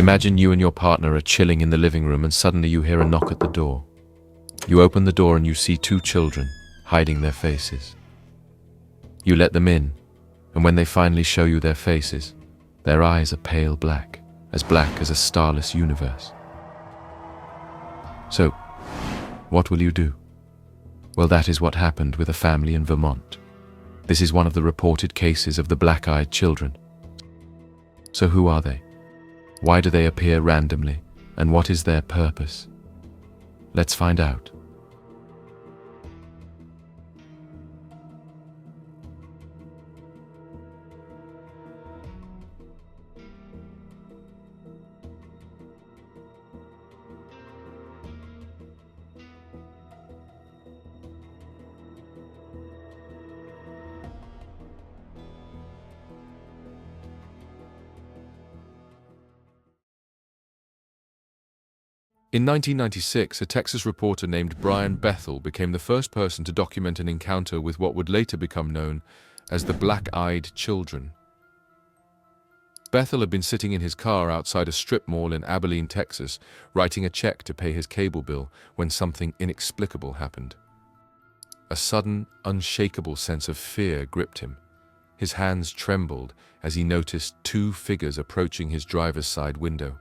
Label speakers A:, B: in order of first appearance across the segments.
A: Imagine you and your partner are chilling in the living room and suddenly you hear a knock at the door. You open the door and you see two children hiding their faces. You let them in, and when they finally show you their faces, their eyes are pale black as a starless universe. So, what will you do? Well, that is what happened with a family in Vermont. This is one of the reported cases of the black-eyed children. So who are they? Why do they appear randomly? And what is their purpose? Let's find out. In 1996, a Texas reporter named Brian Bethel became the first person to document an encounter with what would later become known as the Black-Eyed Children. Bethel had been sitting in his car outside a strip mall in Abilene, Texas, writing a check to pay his cable bill when something inexplicable happened. A sudden, unshakable sense of fear gripped him. His hands trembled as he noticed two figures approaching his driver's side window.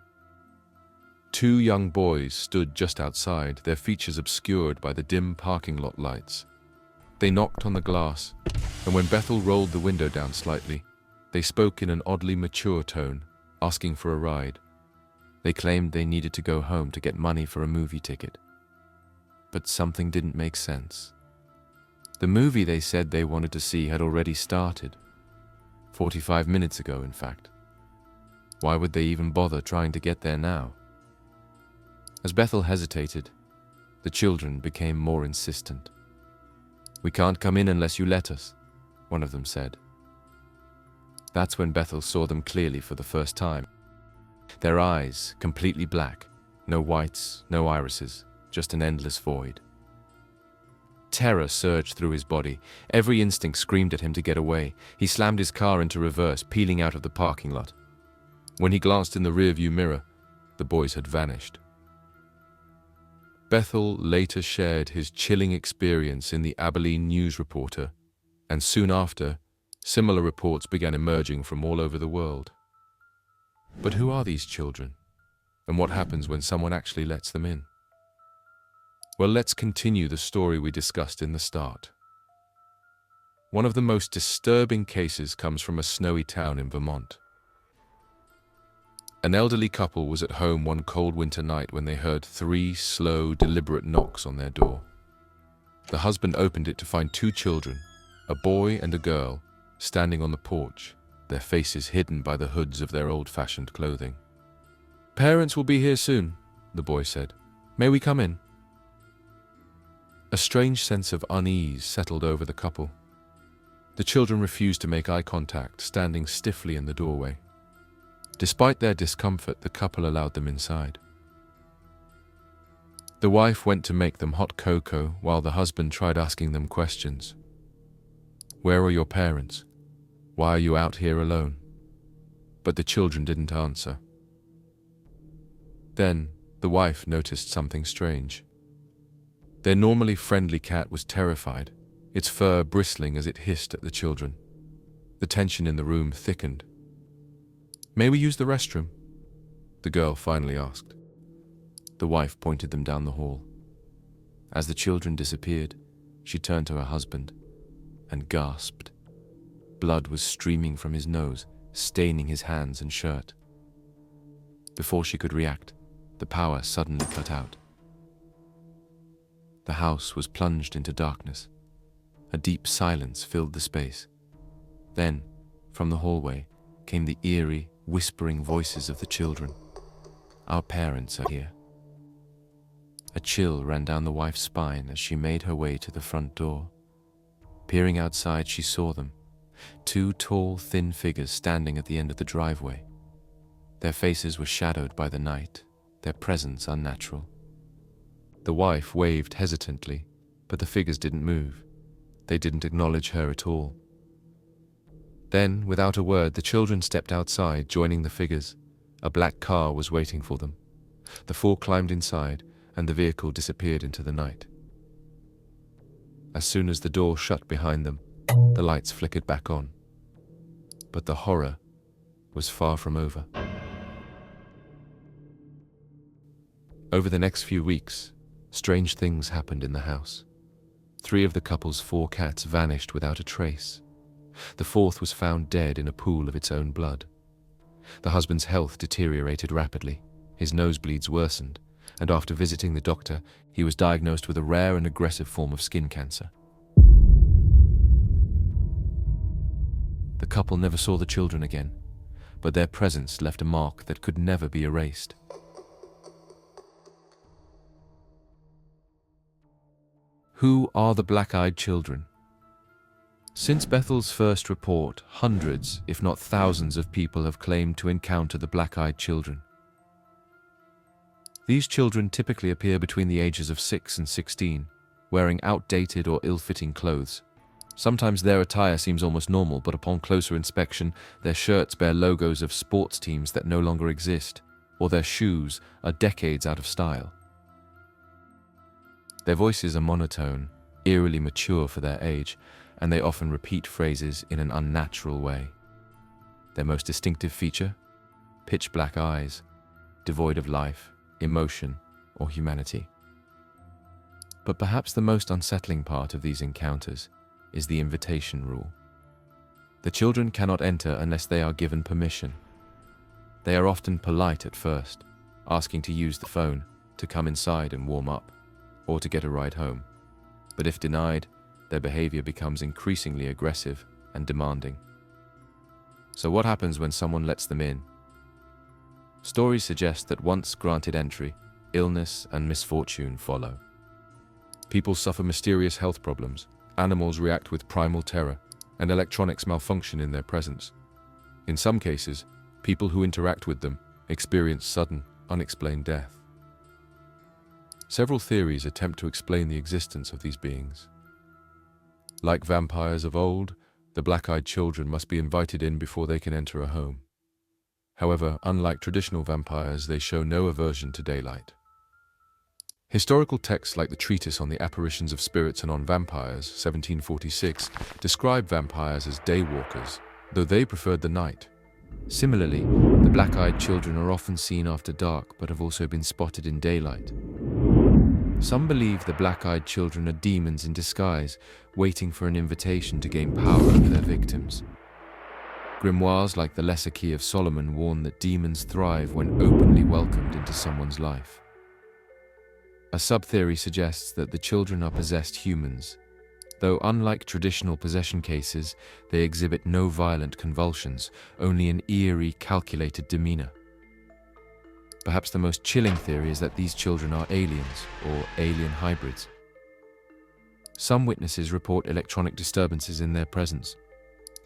A: Two young boys stood just outside, their features obscured by the dim parking lot lights. They knocked on the glass, and when Bethel rolled the window down slightly, they spoke in an oddly mature tone, asking for a ride. They claimed they needed to go home to get money for a movie ticket. But something didn't make sense. The movie they said they wanted to see had already started. 45 minutes ago, in fact. Why would they even bother trying to get there now? As Bethel hesitated, the children became more insistent. "We can't come in unless you let us," one of them said. That's when Bethel saw them clearly for the first time. Their eyes, completely black, no whites, no irises, just an endless void. Terror surged through his body. Every instinct screamed at him to get away. He slammed his car into reverse, peeling out of the parking lot. When he glanced in the rearview mirror, the boys had vanished. Bethel later shared his chilling experience in the Abilene News Reporter, and soon after, similar reports began emerging from all over the world. But who are these children? And what happens when someone actually lets them in? Well, let's continue the story we discussed in the start. One of the most disturbing cases comes from a snowy town in Vermont. An elderly couple was at home one cold winter night when they heard 3 slow, deliberate knocks on their door. The husband opened it to find 2 children, a boy and a girl, standing on the porch, their faces hidden by the hoods of their old-fashioned clothing. "Parents will be here soon," the boy said. "May we come in?" A strange sense of unease settled over the couple. The children refused to make eye contact, standing stiffly in the doorway. Despite their discomfort, the couple allowed them inside. The wife went to make them hot cocoa while the husband tried asking them questions. "Where are your parents? Why are you out here alone?" But the children didn't answer. Then, the wife noticed something strange. Their normally friendly cat was terrified, its fur bristling as it hissed at the children. The tension in the room thickened. "May we use the restroom?" the girl finally asked. The wife pointed them down the hall. As the children disappeared, she turned to her husband and gasped. Blood was streaming from his nose, staining his hands and shirt. Before she could react, the power suddenly cut out. The house was plunged into darkness. A deep silence filled the space. Then, from the hallway, came the eerie, whispering voices of the children. "Our parents are here." A chill ran down the wife's spine as she made her way to the front door. Peering outside, she saw them, 2 tall, thin figures standing at the end of the driveway. Their faces were shadowed by the night, their presence unnatural. The wife waved hesitantly, but the figures didn't move. They didn't acknowledge her at all. Then, without a word, the children stepped outside, joining the figures. A black car was waiting for them. The four climbed inside, and the vehicle disappeared into the night. As soon as the door shut behind them, the lights flickered back on. But the horror was far from over. Over the next few weeks, strange things happened in the house. 3 of the couple's 4 cats vanished without a trace. The 4th was found dead in a pool of its own blood. The husband's health deteriorated rapidly. His nosebleeds worsened, and after visiting the doctor, he was diagnosed with a rare and aggressive form of skin cancer. The couple never saw the children again, but their presence left a mark that could never be erased. Who are the black-eyed children? Since Bethel's first report, hundreds, if not thousands of people have claimed to encounter the black-eyed children. These children typically appear between the ages of 6 and 16, wearing outdated or ill-fitting clothes. Sometimes their attire seems almost normal, but upon closer inspection, their shirts bear logos of sports teams that no longer exist, or their shoes are decades out of style. Their voices are monotone, eerily mature for their age, and they often repeat phrases in an unnatural way. Their most distinctive feature? Pitch black eyes, devoid of life, emotion, or humanity. But perhaps the most unsettling part of these encounters is the invitation rule. The children cannot enter unless they are given permission. They are often polite at first, asking to use the phone, to come inside and warm up, or to get a ride home. But if denied, their behavior becomes increasingly aggressive and demanding. So what happens when someone lets them in? Stories suggest that once granted entry, illness and misfortune follow. People suffer mysterious health problems, animals react with primal terror, and electronics malfunction in their presence. In some cases, people who interact with them experience sudden, unexplained death. Several theories attempt to explain the existence of these beings. Like vampires of old, the black-eyed children must be invited in before they can enter a home. However, unlike traditional vampires, they show no aversion to daylight. Historical texts like the Treatise on the Apparitions of Spirits and on Vampires, 1746, describe vampires as daywalkers, though they preferred the night. Similarly, the black-eyed children are often seen after dark but have also been spotted in daylight. Some believe the black-eyed children are demons in disguise, waiting for an invitation to gain power over their victims. Grimoires like the Lesser Key of Solomon warn that demons thrive when openly welcomed into someone's life. A sub-theory suggests that the children are possessed humans, though unlike traditional possession cases, they exhibit no violent convulsions, only an eerie, calculated demeanor. Perhaps the most chilling theory is that these children are aliens, or alien hybrids. Some witnesses report electronic disturbances in their presence.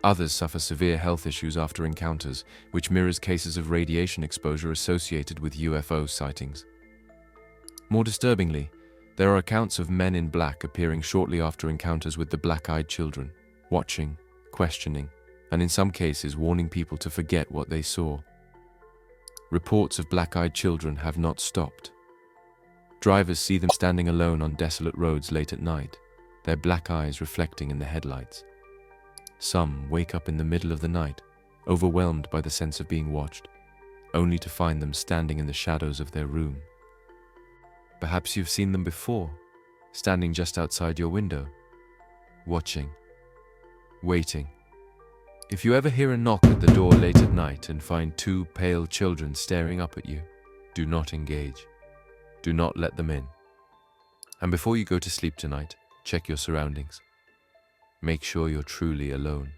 A: Others suffer severe health issues after encounters, which mirrors cases of radiation exposure associated with UFO sightings. More disturbingly, there are accounts of men in black appearing shortly after encounters with the black-eyed children, watching, questioning, and in some cases warning people to forget what they saw. Reports of black-eyed children have not stopped. Drivers see them standing alone on desolate roads late at night, their black eyes reflecting in the headlights. Some wake up in the middle of the night, overwhelmed by the sense of being watched, only to find them standing in the shadows of their room. Perhaps you've seen them before, standing just outside your window, watching, waiting. If you ever hear a knock at the door late at night and find 2 pale children staring up at you, do not engage. Do not let them in. And before you go to sleep tonight, check your surroundings. Make sure you're truly alone.